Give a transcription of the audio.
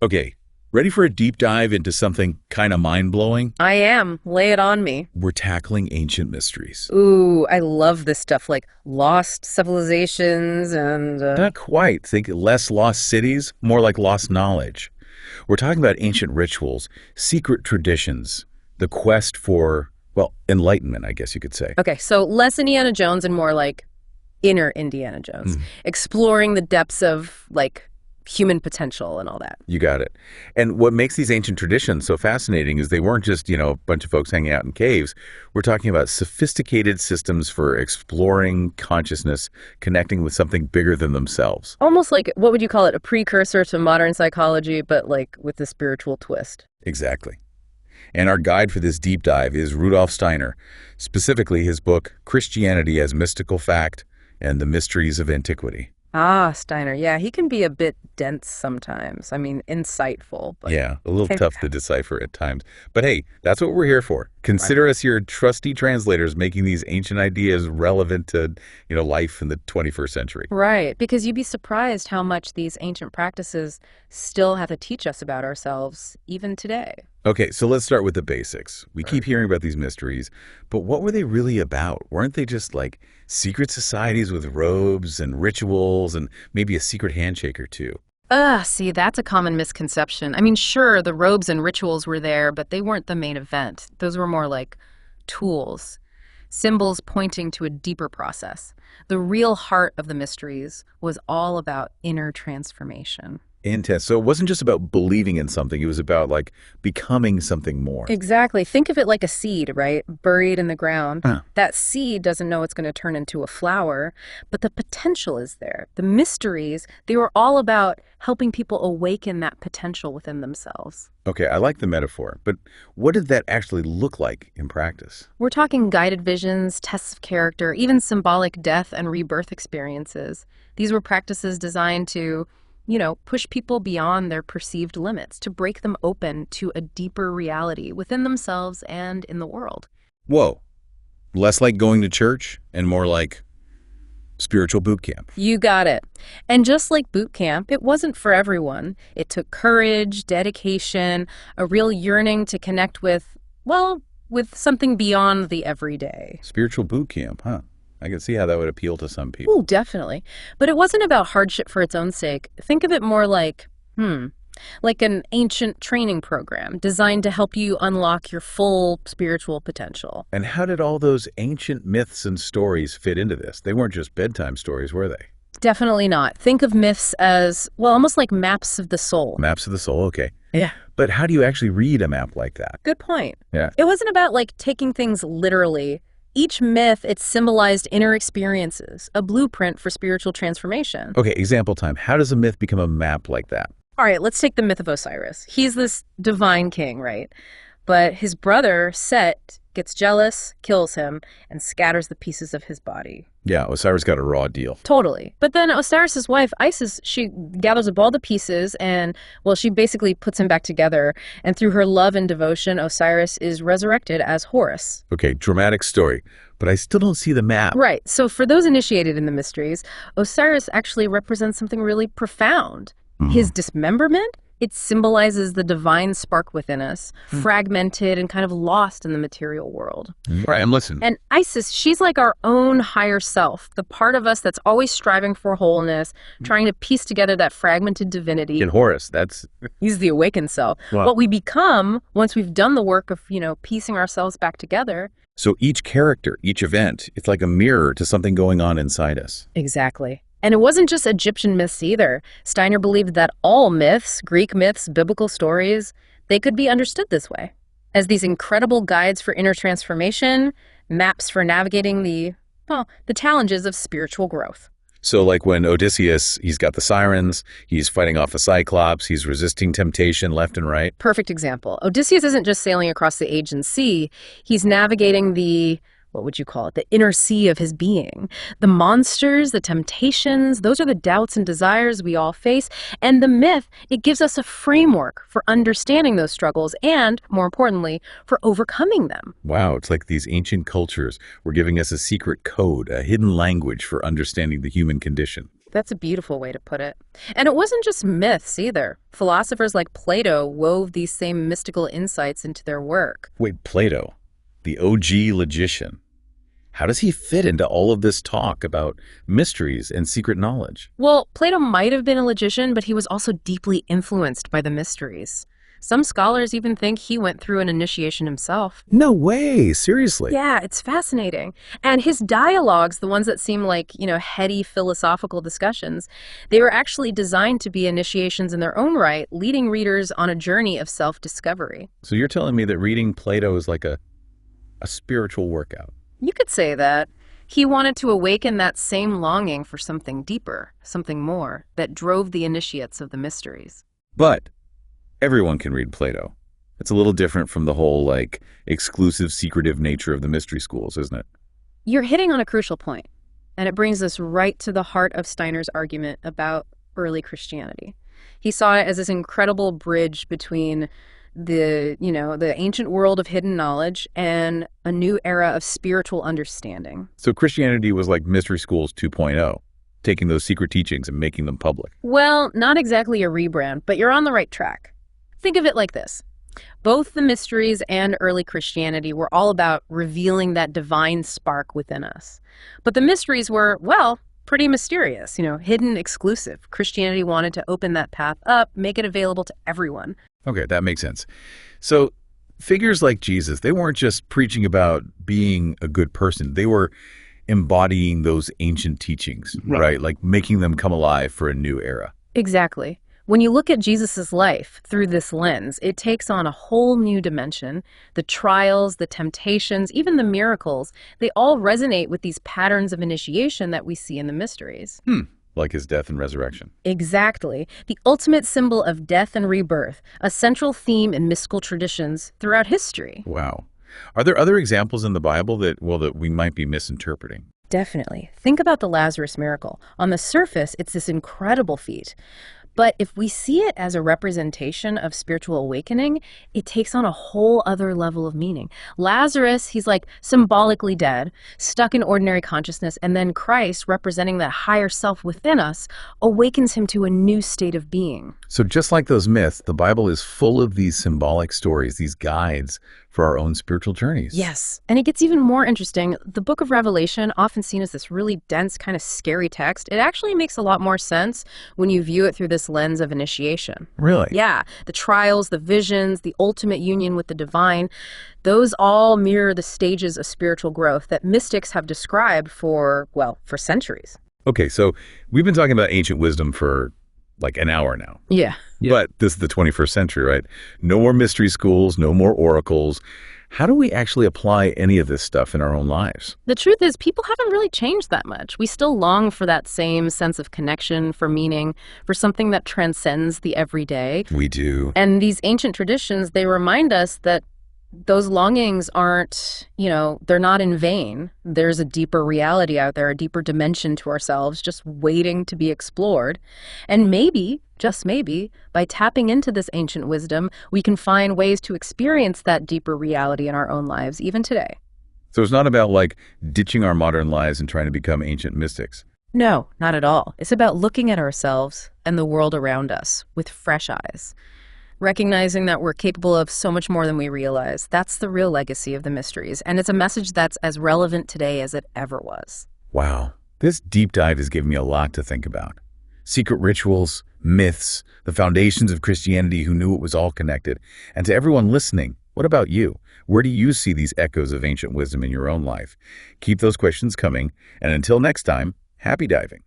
Okay, ready for a deep dive into something kind of mind-blowing? I am. Lay it on me. We're tackling ancient mysteries. Ooh, I love this stuff like lost civilizations and Not quite. Think less lost cities, more like lost knowledge. We're talking about ancient rituals, secret traditions, the quest for, well, enlightenment, I guess you could say. Okay, so less Indiana Jones and more like inner Indiana Jones, exploring the depths of like human potential and all that. You got it. And what makes these ancient traditions so fascinating is they weren't just, a bunch of folks hanging out in caves. We're talking about sophisticated systems for exploring consciousness, connecting with something bigger than themselves. Almost like, what would you call it, a precursor to modern psychology, but like with a spiritual twist. Exactly. And our guide for this deep dive is Rudolf Steiner, specifically his book, Christianity as Mystical Fact and the Mysteries of Antiquity. Ah, Steiner. Yeah, he can be a bit dense sometimes. I mean, insightful. But Yeah, a little tough to decipher at times. But hey, that's what we're here for. Consider us your trusty translators making these ancient ideas relevant to, life in the 21st century. Right, because you'd be surprised how much these ancient practices still have to teach us about ourselves, even today. Okay, so let's start with the basics. We keep hearing about these mysteries, but what were they really about? Weren't they just like secret societies with robes and rituals and maybe a secret handshake or two? See, that's a common misconception. I mean, sure, the robes and rituals were there, but they weren't the main event. Those were more like tools, symbols pointing to a deeper process. The real heart of the mysteries was all about inner transformation. Intense. So it wasn't just about believing in something. It was about like becoming something more. Exactly. Think of it like a seed, right? Buried in the ground. Huh. That seed doesn't know it's going to turn into a flower, but the potential is there. The mysteries, they were all about helping people awaken that potential within themselves. Okay, I like the metaphor, but what did that actually look like in practice? We're talking guided visions, tests of character, even symbolic death and rebirth experiences. These were practices designed to push people beyond their perceived limits, to break them open to a deeper reality within themselves and in the world. Whoa. Less like going to church and more like spiritual boot camp. You got it. And just like boot camp, it wasn't for everyone. It took courage, dedication, a real yearning to connect with something beyond the everyday. Spiritual boot camp, huh? I can see how that would appeal to some people. Oh, definitely. But it wasn't about hardship for its own sake. Think of it more like an ancient training program designed to help you unlock your full spiritual potential. And how did all those ancient myths and stories fit into this? They weren't just bedtime stories, were they? Definitely not. Think of myths as, almost like maps of the soul. Maps of the soul, okay. Yeah. But how do you actually read a map like that? Good point. Yeah. It wasn't about taking things literally. Each myth, it symbolized inner experiences, a blueprint for spiritual transformation. Okay, example time. How does a myth become a map like that? All right, let's take the myth of Osiris. He's this divine king, right? But his brother, Set, gets jealous, kills him, and scatters the pieces of his body. Yeah, Osiris got a raw deal. Totally. But then Osiris's wife, Isis, she gathers up all the pieces and, she basically puts him back together. And through her love and devotion, Osiris is resurrected as Horus. Okay, dramatic story. But I still don't see the map. Right. So for those initiated in the mysteries, Osiris actually represents something really profound. His dismemberment, it symbolizes the divine spark within us, fragmented and kind of lost in the material world. Right, I'm listening. And Isis, she's like our own higher self, the part of us that's always striving for wholeness, trying to piece together that fragmented divinity. And Horus, he's the awakened self. Wow. What we become once we've done the work of, piecing ourselves back together. So each character, each event, it's like a mirror to something going on inside us. Exactly. And it wasn't just Egyptian myths either. Steiner believed that all myths, Greek myths, biblical stories, they could be understood this way, as these incredible guides for inner transformation, maps for navigating the challenges of spiritual growth. So like when Odysseus, he's got the sirens, he's fighting off the Cyclops, he's resisting temptation left and right. Perfect example. Odysseus isn't just sailing across the Aegean Sea, he's navigating the inner sea of his being. The monsters, the temptations, those are the doubts and desires we all face. And the myth, it gives us a framework for understanding those struggles and, more importantly, for overcoming them. Wow, it's like these ancient cultures were giving us a secret code, a hidden language for understanding the human condition. That's a beautiful way to put it. And it wasn't just myths either. Philosophers like Plato wove these same mystical insights into their work. Wait, Plato, the OG logician. How does he fit into all of this talk about mysteries and secret knowledge? Well, Plato might have been a logician, but he was also deeply influenced by the mysteries. Some scholars even think he went through an initiation himself. No way, seriously. Yeah, it's fascinating. And his dialogues, the ones that seem like, heady philosophical discussions, they were actually designed to be initiations in their own right, leading readers on a journey of self-discovery. So you're telling me that reading Plato is like a spiritual workout? You could say that. He wanted to awaken that same longing for something deeper, something more, that drove the initiates of the mysteries. But everyone can read Plato. It's a little different from the whole, exclusive, secretive nature of the mystery schools, isn't it? You're hitting on a crucial point, and it brings us right to the heart of Steiner's argument about early Christianity. He saw it as this incredible bridge between the ancient world of hidden knowledge and a new era of spiritual understanding. So Christianity was like mystery schools 2.0, taking those secret teachings and making them public. Well, not exactly a rebrand, but you're on the right track. Think of it like this. Both the mysteries and early Christianity were all about revealing that divine spark within us. But the mysteries were, pretty mysterious, hidden, exclusive. Christianity wanted to open that path up, make it available to everyone. Okay, that makes sense. So figures like Jesus, they weren't just preaching about being a good person. They were embodying those ancient teachings, right? Like making them come alive for a new era. Exactly. When you look at Jesus's life through this lens, it takes on a whole new dimension. The trials, the temptations, even the miracles, they all resonate with these patterns of initiation that we see in the mysteries. Like his death and resurrection. Exactly. The ultimate symbol of death and rebirth, a central theme in mystical traditions throughout history. Wow. Are there other examples in the Bible that we might be misinterpreting? Definitely. Think about the Lazarus miracle. On the surface, it's this incredible feat. But if we see it as a representation of spiritual awakening, it takes on a whole other level of meaning. Lazarus, he's like symbolically dead, stuck in ordinary consciousness, and then Christ, representing that higher self within us, awakens him to a new state of being. So just like those myths, the Bible is full of these symbolic stories, these guides for our own spiritual journeys. Yes. And it gets even more interesting. The book of Revelation, often seen as this really dense, kind of scary text, it actually makes a lot more sense when you view it through this lens of initiation. Really? Yeah. The trials, the visions, the ultimate union with the divine, those all mirror the stages of spiritual growth that mystics have described for centuries. Okay, so we've been talking about ancient wisdom for like an hour now. Yeah. But this is the 21st century, right? No more mystery schools, no more oracles. How do we actually apply any of this stuff in our own lives? The truth is, people haven't really changed that much. We still long for that same sense of connection, for meaning, for something that transcends the everyday. We do. And these ancient traditions, they remind us that those longings aren't, they're not in vain. There's a deeper reality out there, a deeper dimension to ourselves, just waiting to be explored. And maybe, just maybe, by tapping into this ancient wisdom, we can find ways to experience that deeper reality in our own lives, even today. So it's not about ditching our modern lives and trying to become ancient mystics. No, not at all. It's about looking at ourselves and the world around us with fresh eyes. Recognizing that we're capable of so much more than we realize. That's the real legacy of the mysteries, and it's a message that's as relevant today as it ever was. Wow. This deep dive has given me a lot to think about. Secret rituals, myths, the foundations of Christianity who knew it was all connected. And to everyone listening, what about you? Where do you see these echoes of ancient wisdom in your own life? Keep those questions coming, and until next time, happy diving.